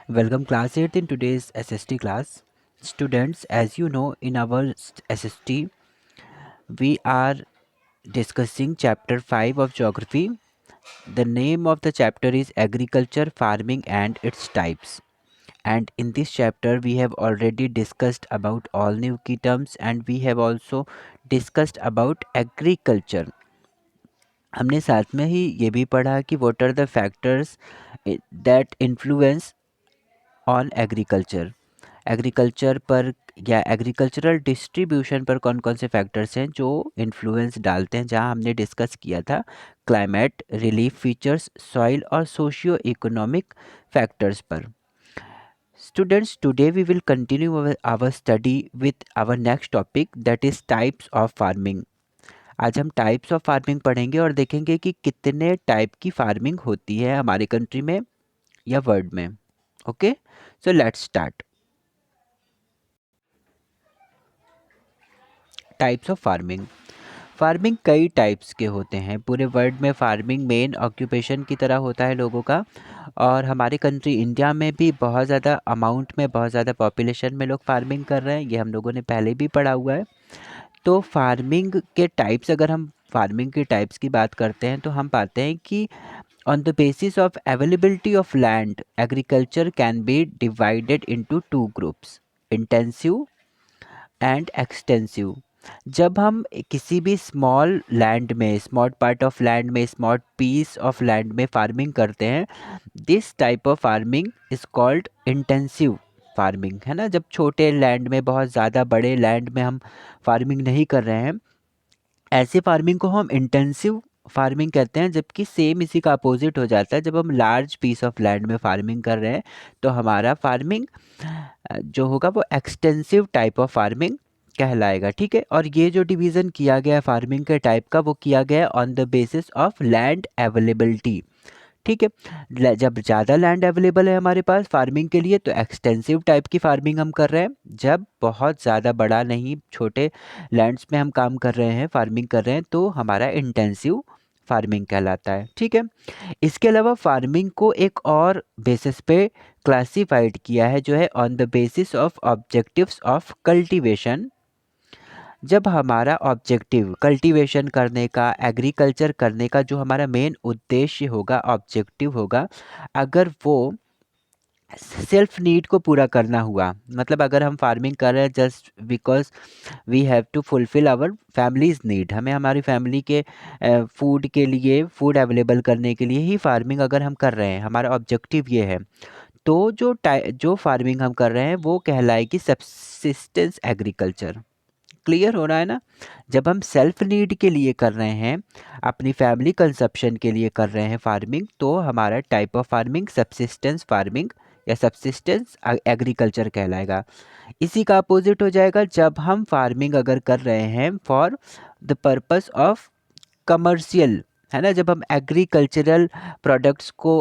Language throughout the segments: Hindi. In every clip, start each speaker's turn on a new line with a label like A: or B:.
A: Welcome class 8 in today's SST class. Students, as you know, in our SST, we are discussing chapter 5 of geography. The name of the chapter is Agriculture, Farming and its Types. And in this chapter, we have already discussed about all new key terms and we have also discussed about agriculture. हमने साथ में ही ये भी पढ़ा कि what are the factors that influence on agriculture. Agriculture पर या एग्रीकल्चरल डिस्ट्रीब्यूशन पर कौन कौन से फैक्टर्स हैं जो इन्फ्लुएंस डालते हैं, जहां हमने डिस्कस किया था क्लाइमेट, रिलीफ फीचर्स, सॉइल और सोशियो इकोनॉमिक फैक्टर्स पर. Students, today we will continue our study with our next topic that is types of farming. आज हम टाइप्स ऑफ फार्मिंग पढ़ेंगे और देखेंगे कि कितने टाइप की फार्मिंग होती है हमारे कंट्री में या वर्ल्ड में. Okay, so let's start. Types of farming. Farming कई टाइप्स के होते हैं. पूरे वर्ल्ड में फार्मिंग मेन ऑक्यूपेशन की तरह होता है लोगों का, और हमारे कंट्री इंडिया में भी बहुत ज़्यादा अमाउंट में, बहुत ज़्यादा पॉपुलेशन में लोग फार्मिंग कर रहे हैं. ये हम लोगों ने पहले भी पढ़ा हुआ है. तो फार्मिंग के टाइप्स, अगर हम फार्मिंग के टाइप्स की बात करते हैं तो हम पाते हैं कि on the basis of availability of land agriculture can be divided into two groups, intensive and extensive. जब हम किसी भी स्मॉल लैंड में, स्मॉल पार्ट ऑफ लैंड में, स्मॉल पीस ऑफ लैंड में फार्मिंग करते हैं, this type of farming is called intensive farming, है ना. जब छोटे लैंड में, बहुत ज़्यादा बड़े लैंड में हम फार्मिंग नहीं कर रहे हैं, ऐसे फार्मिंग को हम इंटेंसिव फार्मिंग कहते हैं. जबकि सेम इसी का अपोजिट हो जाता है, जब हम लार्ज पीस ऑफ लैंड में फार्मिंग कर रहे हैं तो हमारा फार्मिंग जो होगा वो एक्सटेंसिव टाइप ऑफ फार्मिंग कहलाएगा. ठीक है, और ये जो डिवीज़न किया गया फार्मिंग के टाइप का, वो किया गया on the basis of land availability. ठीक है, जब ज़्यादा लैंड अवेलेबल है हमारे पास फार्मिंग के लिए तो एक्सटेंसिव टाइप की फार्मिंग हम कर रहे हैं. जब बहुत ज़्यादा बड़ा नहीं, छोटे लैंड्स में हम काम कर रहे हैं, फार्मिंग कर रहे हैं, तो हमारा इंटेंसिव फार्मिंग कहलाता है. ठीक है, इसके अलावा फार्मिंग को एक और बेसिस पे क्लासिफाइड किया है, जो है on the basis of objectives of cultivation. जब हमारा ऑब्जेक्टिव कल्टीवेशन करने का, एग्रीकल्चर करने का जो हमारा मेन उद्देश्य होगा, ऑब्जेक्टिव होगा, अगर वो सेल्फ नीड को पूरा करना हुआ, मतलब अगर हम फार्मिंग कर रहे हैं just because we have to fulfil our families need, हमें हमारी फैमिली के फूड के लिए, फूड अवेलेबल करने के लिए ही फार्मिंग अगर हम कर रहे हैं, हमारा ऑब्जेक्टिव ये है, तो जो फार्मिंग हम कर रहे हैं वो कहलाएगी सबसिस्टेंस एग्रीकल्चर. क्लियर हो रहा है ना. जब हम सेल्फ नीड के लिए कर रहे हैं, अपनी फैमिली कंजप्शन के लिए कर रहे हैं फार्मिंग, तो हमारा type of farming subsistence farming या सबसिस्टेंस एग्रीकल्चर कहलाएगा. इसी का अपोजिट हो जाएगा जब हम फार्मिंग अगर कर रहे हैं for the purpose of commercial, है ना. जब हम एग्रीकल्चरल प्रोडक्ट्स को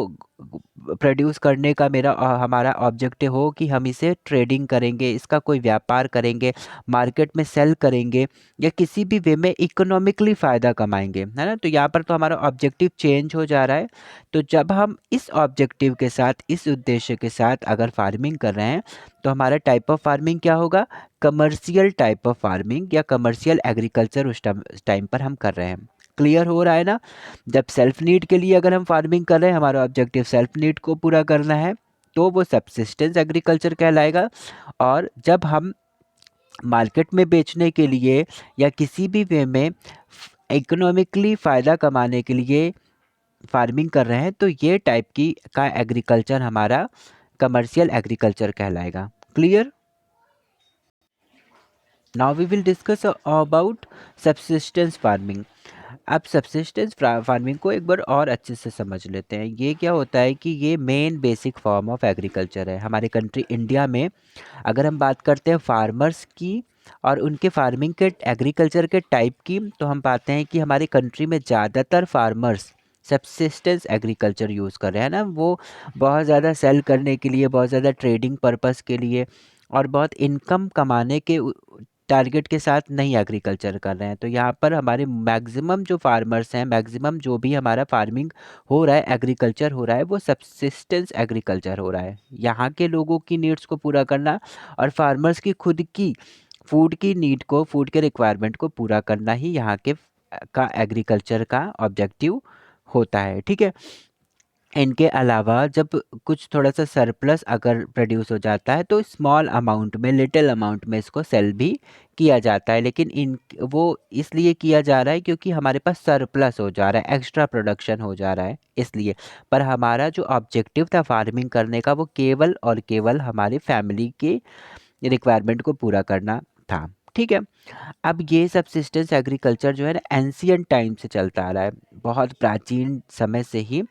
A: प्रोड्यूस करने का हमारा ऑब्जेक्टिव हो कि हम इसे ट्रेडिंग करेंगे, इसका कोई व्यापार करेंगे, मार्केट में सेल करेंगे, या किसी भी वे में इकोनॉमिकली फ़ायदा कमाएंगे, है ना. तो यहाँ पर तो हमारा ऑब्जेक्टिव चेंज हो जा रहा है. तो जब हम इस ऑब्जेक्टिव के साथ, इस उद्देश्य के साथ अगर फार्मिंग कर रहे हैं, तो हमारा टाइप ऑफ फार्मिंग क्या होगा, कमर्शियल टाइप ऑफ फार्मिंग या कमर्शियल एग्रीकल्चर उस टाइम पर हम कर रहे हैं. क्लियर हो रहा है ना. जब सेल्फ नीड के लिए अगर हम फार्मिंग कर रहे हैं, हमारा ऑब्जेक्टिव सेल्फ नीड को पूरा करना है, तो वो सबसिस्टेंस एग्रीकल्चर कहलाएगा. और जब हम मार्केट में बेचने के लिए या किसी भी वे में इकोनॉमिकली फ़ायदा कमाने के लिए फार्मिंग कर रहे हैं, तो ये टाइप की का एग्रीकल्चर हमारा कमर्शियल एग्रीकल्चर कहलाएगा. Clear. Now we will discuss about subsistence farming. अब सबसिस्टेंस फार्मिंग को एक बार और अच्छे से समझ लेते हैं. ये क्या होता है कि ये main basic form of agriculture है हमारे कंट्री इंडिया में. अगर हम बात करते हैं फार्मर्स की और उनके फार्मिंग के, एग्रीकल्चर के टाइप की, तो हम पाते हैं कि हमारी कंट्री में ज़्यादातर फार्मर्स सबसिस्टेंस एग्रीकल्चर यूज़ कर रहे हैं ना. वो बहुत ज़्यादा सेल करने के लिए, बहुत ज़्यादा ट्रेडिंग पर्पस के लिए और बहुत इनकम कमाने के टारगेट के साथ नहीं एग्रीकल्चर कर रहे हैं। तो यहाँ पर हमारे मैक्सिमम जो फार्मर्स हैं, मैक्सिमम जो भी हमारा फार्मिंग हो रहा है, एग्रीकल्चर हो रहा है, वो सबसिस्टेंस एग्रीकल्चर हो रहा है। यहाँ के लोगों की नीड्स को पूरा करना और फार्मर्स की खुद की फूड की नीड को, फूड के रिक्वायरमेंट को पूरा करना ही यहाँ के का एग्रीकल्चर का ऑब्जेक्टिव होता है। ठीक है। इनके अलावा जब कुछ थोड़ा सा सरप्लस अगर प्रोड्यूस हो जाता है तो स्मॉल अमाउंट में, लिटिल अमाउंट में इसको सेल भी किया जाता है, लेकिन इन वो इसलिए किया जा रहा है क्योंकि हमारे पास सरप्लस हो जा रहा है, एक्स्ट्रा प्रोडक्शन हो जा रहा है इसलिए। पर हमारा जो ऑब्जेक्टिव था फार्मिंग करने का, वो केवल और केवल हमारी फैमिली के रिक्वायरमेंट को पूरा करना था। ठीक है। अब ये सबसिस्टेंस एग्रीकल्चर जो है ना, एंशियंट टाइम से चलता आ रहा है, बहुत प्राचीन समय से ही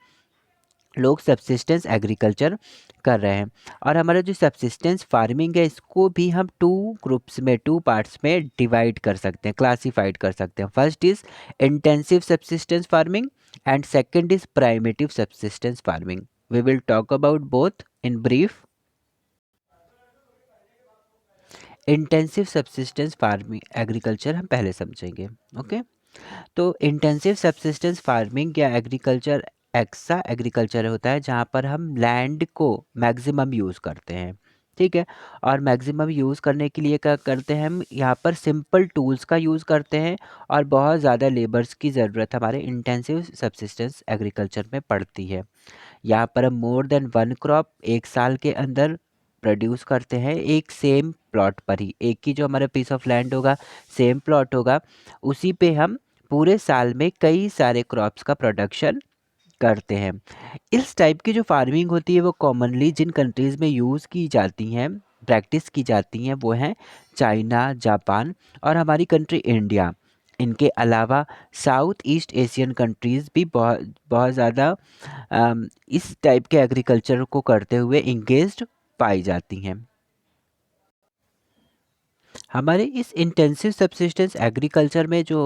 A: लोग सबसिस्टेंस एग्रीकल्चर कर रहे हैं। और हमारा जो सबसिस्टेंस फार्मिंग है, इसको भी हम टू ग्रुप्स में, टू पार्ट्स में डिवाइड कर सकते हैं, क्लासिफाइड कर सकते हैं। First is intensive subsistence farming and second is primitive subsistence farming. We will talk about both in brief. Intensive subsistence farming agriculture हम पहले समझेंगे। ओके। तो इंटेंसिव सबसिस्टेंस फार्मिंग या एग्रीकल्चर ऐसा एग्रीकल्चर होता है जहाँ पर हम लैंड को मैक्सिमम यूज़ करते हैं। ठीक है। और मैक्सिमम यूज़ करने के लिए क्या करते हैं, हम यहाँ पर सिंपल टूल्स का यूज़ करते हैं और बहुत ज़्यादा लेबर्स की ज़रूरत हमारे इंटेंसिव सबसिस्टेंस एग्रीकल्चर में पड़ती है। यहाँ पर हम मोर देन वन क्रॉप एक साल के अंदर प्रोड्यूस करते हैं, एक सेम प्लॉट पर ही, एक ही जो हमारा पीस ऑफ लैंड होगा, सेम प्लॉट होगा, उसी पे हम पूरे साल में कई सारे क्रॉप्स का प्रोडक्शन करते हैं। इस टाइप की जो फार्मिंग होती है वो कॉमनली जिन कंट्रीज़ में यूज़ की जाती हैं, प्रैक्टिस की जाती हैं, वो हैं चाइना, जापान और हमारी कंट्री इंडिया। इनके अलावा साउथ ईस्ट एशियन कंट्रीज़ भी बहुत बहुत ज़्यादा इस टाइप के एग्रीकल्चर को करते हुए इंगेज्ड पाई जाती हैं। हमारे इस इंटेंसिव सबसिस्टेंस एग्रीकल्चर में जो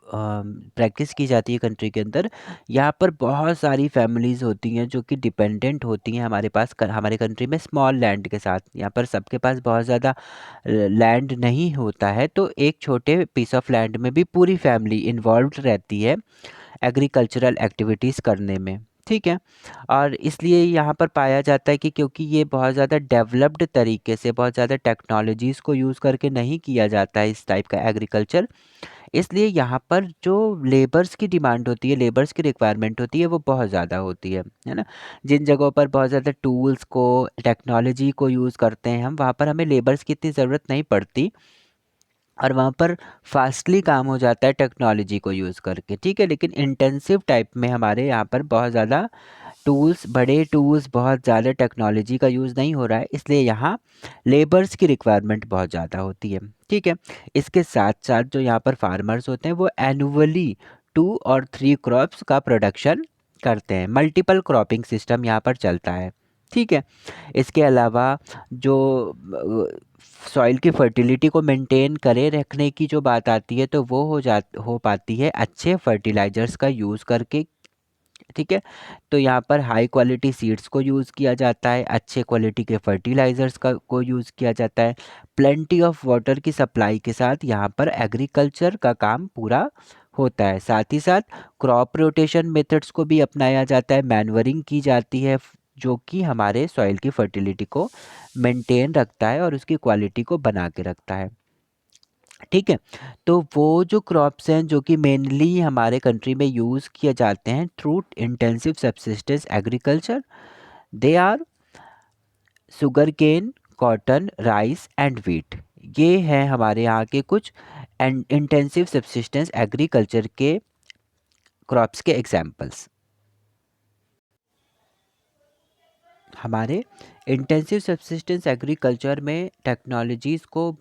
A: प्रैक्टिस की जाती है कंट्री के अंदर, यहाँ पर बहुत सारी फैमिलीज़ होती हैं जो कि डिपेंडेंट होती हैं हमारे पास हमारे कंट्री में स्मॉल लैंड के साथ। यहाँ पर सबके पास बहुत ज़्यादा लैंड नहीं होता है, तो एक छोटे पीस ऑफ लैंड में भी पूरी फैमिली इन्वॉल्व रहती है एग्रीकल्चरल एक्टिविटीज़ करने में। ठीक है। और इसलिए यहाँ पर पाया जाता है कि क्योंकि ये बहुत ज़्यादा डेवलप्ड तरीके से, बहुत ज़्यादा टेक्नोलॉजीज़ को यूज़ करके नहीं किया जाता है इस टाइप का एग्रीकल्चर, इसलिए यहाँ पर जो लेबर्स की डिमांड होती है, लेबर्स की रिक्वायरमेंट होती है, वो बहुत ज़्यादा होती है ना। जिन जगहों पर बहुत ज़्यादा टूल्स को, टेक्नोलॉजी को यूज़ करते हैं हम, वहाँ पर हमें लेबर्स की इतनी ज़रूरत नहीं पड़ती और वहाँ पर फास्टली काम हो जाता है टेक्नोलॉजी को यूज़ करके। ठीक है। लेकिन इंटेंसिव टाइप में हमारे यहाँ पर बहुत ज़्यादा टूल्स, बड़े टूल्स, बहुत ज़्यादा टेक्नोलॉजी का यूज़ नहीं हो रहा है, इसलिए यहाँ लेबर्स की रिक्वायरमेंट बहुत ज़्यादा होती है। ठीक है। इसके साथ साथ जो यहाँ पर फार्मर्स होते हैं वो एनुअली 2 और 3 क्रॉप्स का प्रोडक्शन करते हैं। मल्टीपल क्रॉपिंग सिस्टम यहाँ पर चलता है। ठीक है। इसके अलावा जो सॉइल की फर्टिलिटी को मेंटेन करे रखने की जो बात आती है, तो वो हो पाती है अच्छे फर्टिलाइजर्स का यूज़ करके। ठीक है। तो यहाँ पर हाई क्वालिटी सीड्स को यूज़ किया जाता है, अच्छे क्वालिटी के फर्टिलाइज़र्स का को यूज़ किया जाता है, प्लेंटी ऑफ वाटर की सप्लाई के साथ यहाँ पर एग्रीकल्चर का काम पूरा होता है। साथ ही साथ क्रॉप रोटेशन मेथड्स को भी अपनाया जाता है, मैन्योरिंग की जाती है, जो कि हमारे सॉइल की फर्टिलिटी को मेंटेन रखता है और उसकी क्वालिटी को बना के रखता है। ठीक है। तो वो जो क्रॉप्स हैं जो कि मेनली हमारे कंट्री में यूज़ किए जाते हैं through intensive subsistence agriculture, they are sugar cane, cotton, rice and wheat. ये हैं हमारे यहाँ के कुछ इंटेंसिव सबसिस्टेंस एग्रीकल्चर के क्रॉप्स के एग्जाम्पल्स। हमारे इंटेंसिव सब्सिस्टेंस एग्रीकल्चर में टेक्नोलॉजीज़ को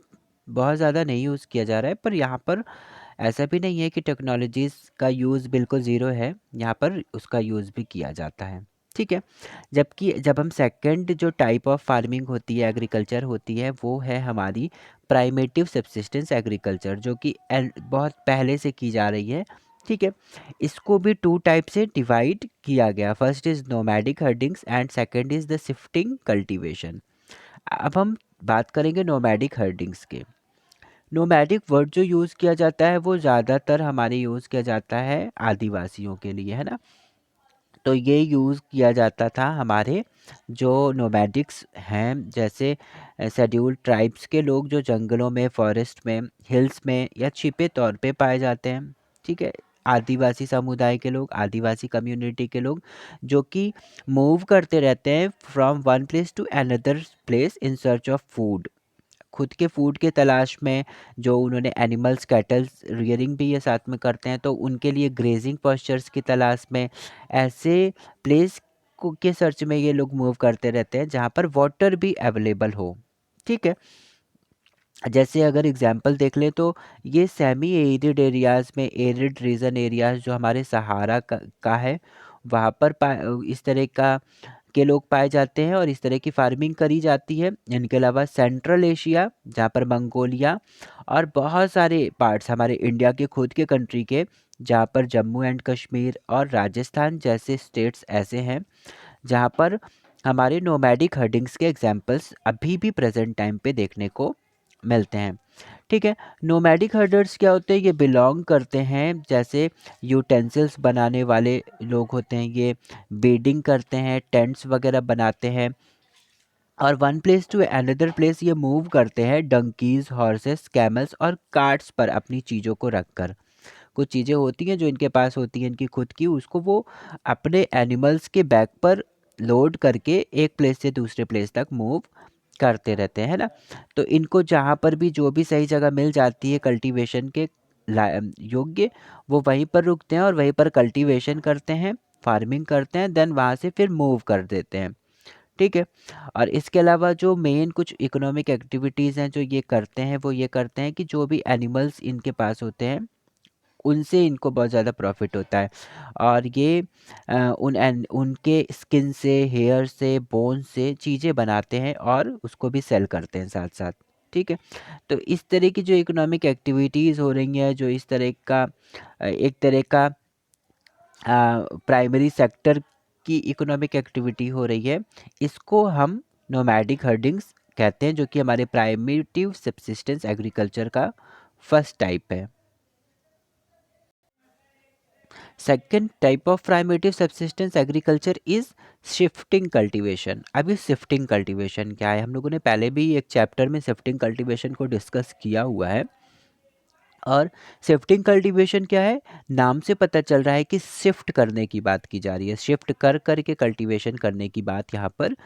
A: बहुत ज़्यादा नहीं यूज़ किया जा रहा है, पर यहाँ पर ऐसा भी नहीं है कि टेक्नोलॉजीज़ का यूज़ बिल्कुल ज़ीरो है, यहाँ पर उसका यूज़ भी किया जाता है। ठीक है। जबकि जब हम सेकंड जो टाइप ऑफ फार्मिंग होती है, एग्रीकल्चर होती है, वो है हमारी प्राइमेटिव सब्सिस्टेंस एग्रीकल्चर, जो कि बहुत पहले से की जा रही है। ठीक है। इसको भी 2 टाइप से डिवाइड किया गया। First is nomadic herdings and second is the shifting cultivation. अब हम बात करेंगे नोमैडिक हर्डिंग्स के। नोमैडिक वर्ड जो यूज़ किया जाता है वो ज़्यादातर हमारे यूज़ किया जाता है आदिवासियों के लिए, है ना। तो ये यूज़ किया जाता था हमारे जो नोमैडिक्स हैं, जैसे शेड्यूल्ड ट्राइब्स के लोग जो जंगलों में, फॉरेस्ट में, हिल्स में या छिपे तौर पे पाए जाते हैं, ठीक है। आदिवासी समुदाय के लोग, आदिवासी कम्युनिटी के लोग जो कि मूव करते रहते हैं from one place to another place in search of food, खुद के फूड के तलाश में। जो उन्होंने एनिमल्स, कैटल्स रियरिंग भी ये साथ में करते हैं, तो उनके लिए ग्रेजिंग पॉस्चर्स की तलाश में, ऐसे प्लेस के सर्च में ये लोग मूव करते रहते हैं जहाँ पर वाटर भी अवेलेबल हो, ठीक है। जैसे अगर एग्जांपल देख लें तो ये सेमी एरिड एरियाज़ में, एरिड रीजन एरियाज़ जो हमारे सहारा का है, वहाँ पर इस तरह का के लोग पाए जाते हैं और इस तरह की फार्मिंग करी जाती है। इनके अलावा सेंट्रल एशिया, जहाँ पर मंगोलिया और बहुत सारे पार्ट्स हमारे इंडिया के खुद के कंट्री के, जहाँ पर जम्मू एंड कश्मीर और राजस्थान जैसे स्टेट्स ऐसे हैं जहाँ पर हमारे नोमैडिक हर्डिंग्स के एग्जाम्पल्स अभी भी प्रेजेंट टाइम पे देखने को मिलते हैं, ठीक है। नोमैडिक हर्डर्स क्या होते हैं, ये बिलोंग करते हैं, जैसे यूटेंसिल्स बनाने वाले लोग होते हैं, ये बीडिंग करते हैं, टेंट्स वगैरह बनाते हैं, और one place to another place ये मूव करते हैं डंकीज, हॉर्सेस, कैमल्स और कार्ट्स पर अपनी चीज़ों को रखकर। कुछ चीज़ें होती हैं जो इनके पास होती हैं इनकी खुद की, उसको वो अपने एनिमल्स के बैक पर लोड करके एक प्लेस से दूसरे प्लेस तक मूव करते रहते हैं ना। तो इनको जहाँ पर भी जो भी सही जगह मिल जाती है कल्टीवेशन के योग्य, वो वहीं पर रुकते हैं और वहीं पर कल्टीवेशन करते हैं, फार्मिंग करते हैं, देन वहाँ से फिर मूव कर देते हैं, ठीक है। और इसके अलावा जो मेन कुछ इकोनॉमिक एक्टिविटीज़ हैं जो ये करते हैं, वो ये करते हैं कि जो भी एनिमल्स इनके पास होते हैं उनसे इनको बहुत ज़्यादा प्रॉफिट होता है, और ये उनके स्किन से, हेयर से, बोन से चीज़ें बनाते हैं और उसको भी सेल करते हैं साथ साथ, ठीक है। तो इस तरह की जो इकोनॉमिक एक्टिविटीज़ हो रही हैं, जो इस तरह का एक तरह का प्राइमरी सेक्टर की इकोनॉमिक एक्टिविटी हो रही है, इसको हम नोमैडिक हर्डिंग्स कहते हैं, जो कि हमारे प्राइमेटिव सब्सिस्टेंस एग्रीकल्चर का फर्स्ट टाइप है। Second type of primitive subsistence agriculture is shifting cultivation. अब ये शिफ्टिंग कल्टीवेशन क्या है, हम लोगों ने पहले भी एक चैप्टर में शिफ्टिंग कल्टीवेशन को डिस्कस किया हुआ है। और शिफ्टिंग कल्टीवेशन क्या है, नाम से पता चल रहा है कि शिफ्ट करने की बात की जा रही है, शिफ्ट कर करके कल्टीवेशन करने की बात यहाँ पर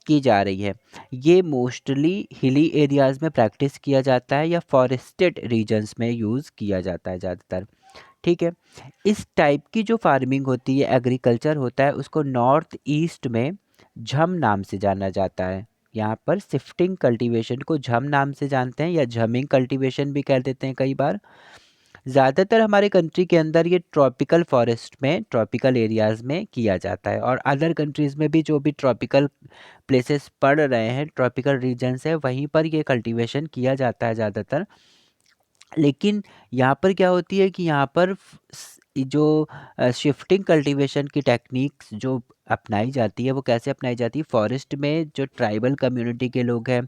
A: की जा रही है। ये मोस्टली हिली एरियाज़ में प्रैक्टिस किया जाता है या फॉरेस्टेड रीजन्स में यूज़ किया जाता है ज़्यादातर, ठीक है। इस टाइप की जो फार्मिंग होती है, एग्रीकल्चर होता है, उसको नॉर्थ ईस्ट में झम नाम से जाना जाता है। यहाँ पर शिफ्टिंग कल्टीवेशन को झम नाम से जानते हैं या झमिंग कल्टीवेशन भी कह देते हैं कई बार। ज़्यादातर हमारे कंट्री के अंदर ये ट्रॉपिकल फॉरेस्ट में, ट्रॉपिकल एरियाज़ में किया जाता है, और अदर कंट्रीज़ में भी जो भी ट्रॉपिकल प्लेसेस पड़ रहे हैं, ट्रॉपिकल रीजन्स है, वहीं पर ये कल्टीवेशन किया जाता है ज़्यादातर। लेकिन यहाँ पर क्या होती है कि यहाँ पर जो शिफ्टिंग कल्टीवेशन की टेक्निक्स जो अपनाई जाती है, वो कैसे अपनाई जाती है, फॉरेस्ट में जो ट्राइबल कम्युनिटी के लोग हैं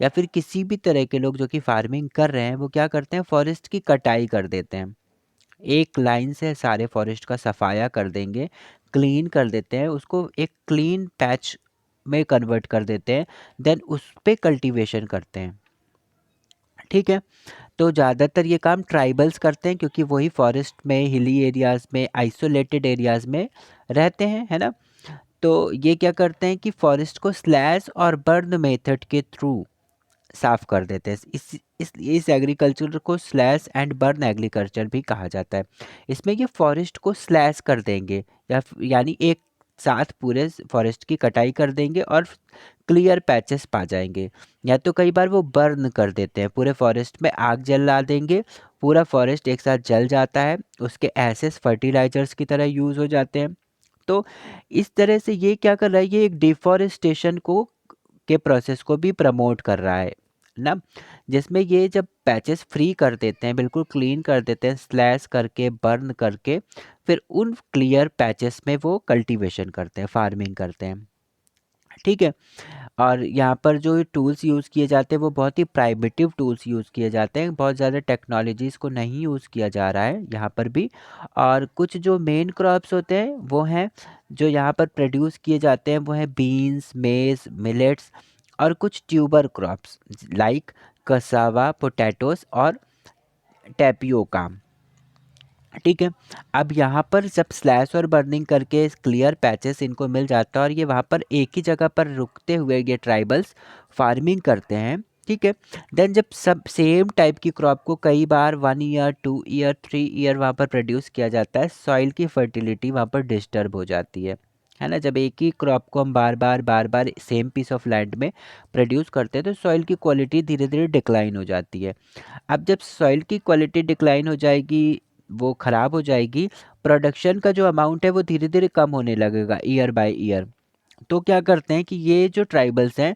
A: या फिर किसी भी तरह के लोग जो कि फार्मिंग कर रहे हैं, वो क्या करते हैं, फॉरेस्ट की कटाई कर देते हैं। एक लाइन से सारे फॉरेस्ट का सफाया कर देंगे, क्लीन कर देते हैं, उसको एक क्लीन पैच में कन्वर्ट कर देते हैं, देन उस पे कल्टीवेशन करते हैं, ठीक है। तो ज़्यादातर ये काम ट्राइबल्स करते हैं क्योंकि वही फॉरेस्ट में, हिली एरियाज़ में, आइसोलेटेड एरियाज़ में रहते हैं, है ना। तो ये क्या करते हैं कि फॉरेस्ट को स्लैश और बर्न मेथड के थ्रू साफ कर देते हैं। इसलिए इस एग्रीकल्चर को स्लैश एंड बर्न एग्रीकल्चर भी कहा जाता है। इसमें ये फॉरेस्ट को स्लैश कर देंगे या यानी एक साथ पूरे फॉरेस्ट की कटाई कर देंगे और क्लियर पैचेस पा जाएंगे, या तो कई बार वो बर्न कर देते हैं, पूरे फॉरेस्ट में आग जला देंगे, पूरा फॉरेस्ट एक साथ जल जाता है, उसके एसेस फर्टिलाइजर्स की तरह यूज़ हो जाते हैं। तो इस तरह से ये क्या कर रहा है, ये एक डिफॉरेस्टेशन को के प्रोसेस को भी प्रमोट कर रहा है ना, जिसमें ये जब पैचेस फ्री कर देते हैं, बिल्कुल क्लीन कर देते हैं, स्लैश करके, बर्न करके, फिर उन क्लियर पैचेस में वो कल्टीवेशन करते हैं, फार्मिंग करते हैं, ठीक है। और यहाँ पर जो टूल्स यूज़ किए जाते हैं वो बहुत ही प्राइमिटिव टूल्स यूज़ किए जाते हैं, बहुत ज़्यादा टेक्नोलॉजीज़ को नहीं यूज़ किया जा रहा है यहाँ पर भी। और कुछ जो मेन क्रॉप्स होते हैं वो हैं, जो यहाँ पर प्रोड्यूस किए जाते हैं वो हैं बीन्स, मेज़, मिलेट्स और कुछ tuber crops like cassava, potatoes और टैपियोका। ठीक है। अब यहाँ पर जब स्लैश और बर्निंग करके क्लियर पैचेस इनको मिल जाता है और ये वहाँ पर एक ही जगह पर रुकते हुए ये ट्राइबल्स फार्मिंग करते हैं, ठीक है। देन जब सब सेम टाइप की क्रॉप को कई बार 1 ईयर, 2 ईयर, 3 ईयर वहाँ पर प्रोड्यूस किया जाता है, सॉइल की फर्टिलिटी वहाँ पर डिस्टर्ब हो जाती है ना। जब एक ही क्रॉप को हम बार बार सेम पीस ऑफ लैंड में प्रोड्यूस करते हैं तो सॉइल की क्वालिटी धीरे धीरे डिक्लाइन हो जाती है। अब जब सॉइल की क्वालिटी डिक्लाइन हो जाएगी, वो ख़राब हो जाएगी, प्रोडक्शन का जो अमाउंट है वो धीरे धीरे कम होने लगेगा ईयर बाय ईयर। तो क्या करते हैं कि ये जो ट्राइबल्स हैं,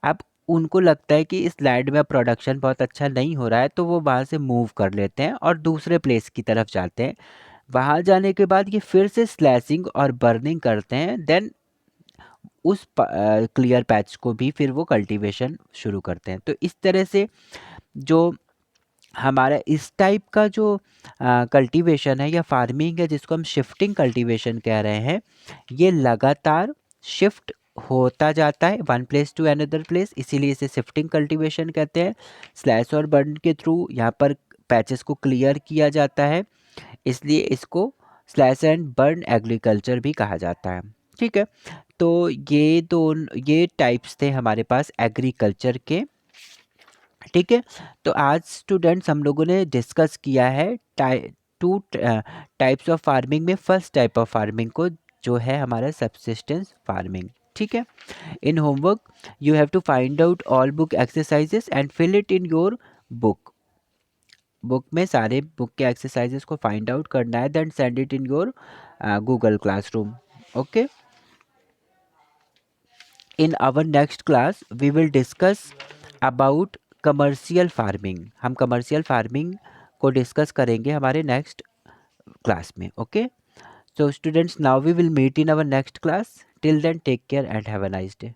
A: अब उनको लगता है कि इस लैंड में प्रोडक्शन बहुत अच्छा नहीं हो रहा है, तो वो वहाँ से मूव कर लेते हैं और दूसरे प्लेस की तरफ जाते हैं। वहाँ जाने के बाद ये फिर से स्लैशिंग और बर्निंग करते हैं, देन उस क्लियर पैच को भी फिर वो कल्टीवेशन शुरू करते हैं। तो इस तरह से जो हमारा इस टाइप का जो कल्टीवेशन है या फार्मिंग है, जिसको हम शिफ्टिंग कल्टीवेशन कह रहे हैं, ये लगातार शिफ्ट होता जाता है one place to another place, इसीलिए इसे शिफ्टिंग कल्टीवेशन कहते हैं। स्लैश और बर्न के थ्रू यहाँ पर पैचेस को क्लियर किया जाता है, इसलिए इसको स्लैश एंड बर्न एग्रीकल्चर भी कहा जाता है। ठीक है। तो ये टाइप्स थे हमारे पास एग्रीकल्चर के। ठीक है। तो आज स्टूडेंट्स हम लोगों ने डिस्कस किया है टू टाइप्स ऑफ फार्मिंग में फर्स्ट टाइप ऑफ फार्मिंग को, जो है हमारा सब्सिस्टेंस फार्मिंग। ठीक है। In homework you have to find out all book exercises and fill it in your book. Book में सारे बुक के एक्सरसाइजेस को फाइंड आउट करना है, then send it in your Google classroom. Okay. In our next class we will discuss about commercial farming. हम कमर्शियल फार्मिंग को डिस्कस करेंगे हमारे नेक्स्ट क्लास में। Okay. So students, now we will meet in our next class. Till then take care and have a nice day.